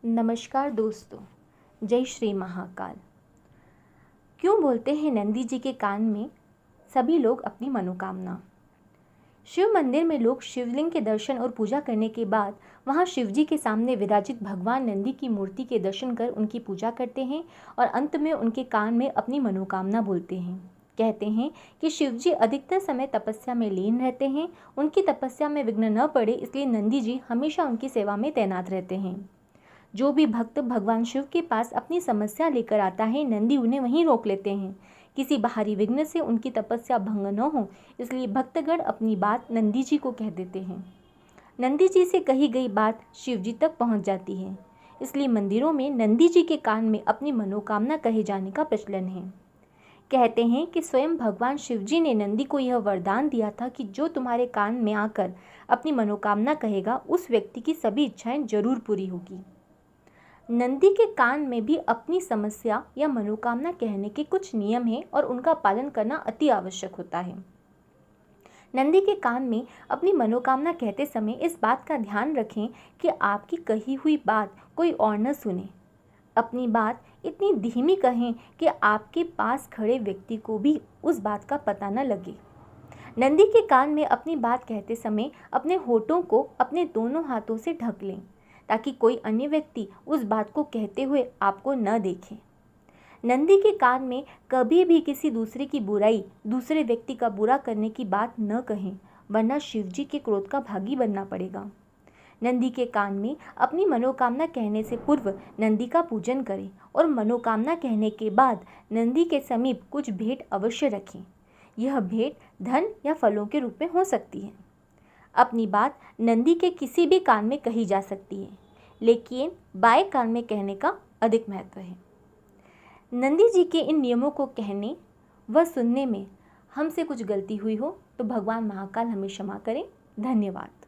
नमस्कार दोस्तों, जय श्री महाकाल। क्यों बोलते हैं नंदी जी के कान में सभी लोग अपनी मनोकामना। शिव मंदिर में लोग शिवलिंग के दर्शन और पूजा करने के बाद वहां शिव जी के सामने विराजित भगवान नंदी की मूर्ति के दर्शन कर उनकी पूजा करते हैं और अंत में उनके कान में अपनी मनोकामना बोलते हैं। कहते हैं कि शिव जी अधिकतर समय तपस्या में लीन रहते हैं। उनकी तपस्या में विघ्न न पड़े इसलिए नंदी जी हमेशा उनकी सेवा में तैनात रहते हैं। जो भी भक्त भगवान शिव के पास अपनी समस्या लेकर आता है, नंदी उन्हें वहीं रोक लेते हैं। किसी बाहरी विघ्न से उनकी तपस्या भंग न हो, इसलिए भक्तगण अपनी बात नंदी जी को कह देते हैं। नंदी जी से कही गई बात शिव जी तक पहुंच जाती है, इसलिए मंदिरों में नंदी जी के कान में अपनी मनोकामना कहे जाने का प्रचलन है। कहते हैं कि स्वयं भगवान शिव जी ने नंदी को यह वरदान दिया था कि जो तुम्हारे कान में आकर अपनी मनोकामना कहेगा, उस व्यक्ति की सभी इच्छाएं जरूर पूरी होगी। नंदी के कान में भी अपनी समस्या या मनोकामना कहने के कुछ नियम हैं और उनका पालन करना अति आवश्यक होता है। नंदी के कान में अपनी मनोकामना कहते समय इस बात का ध्यान रखें कि आपकी कही हुई बात कोई और न सुने। अपनी बात इतनी धीमी कहें कि आपके पास खड़े व्यक्ति को भी उस बात का पता न लगे। नंदी के कान में अपनी बात कहते समय अपने होठों को अपने दोनों हाथों से ढक लें, ताकि कोई अन्य व्यक्ति उस बात को कहते हुए आपको न देखे। नंदी के कान में कभी भी किसी दूसरे की बुराई, दूसरे व्यक्ति का बुरा करने की बात न कहें, वरना शिव जी के क्रोध का भागी बनना पड़ेगा। नंदी के कान में अपनी मनोकामना कहने से पूर्व नंदी का पूजन करें और मनोकामना कहने के बाद नंदी के समीप कुछ भेंट अवश्य रखें। यह भेंट धन या फलों के रूप में हो सकती है। अपनी बात नंदी के किसी भी कान में कही जा सकती है, लेकिन बाएं कान में कहने का अधिक महत्व है। नंदी जी के इन नियमों को कहने व सुनने में हमसे कुछ गलती हुई हो तो भगवान महाकाल हमें क्षमा करें। धन्यवाद।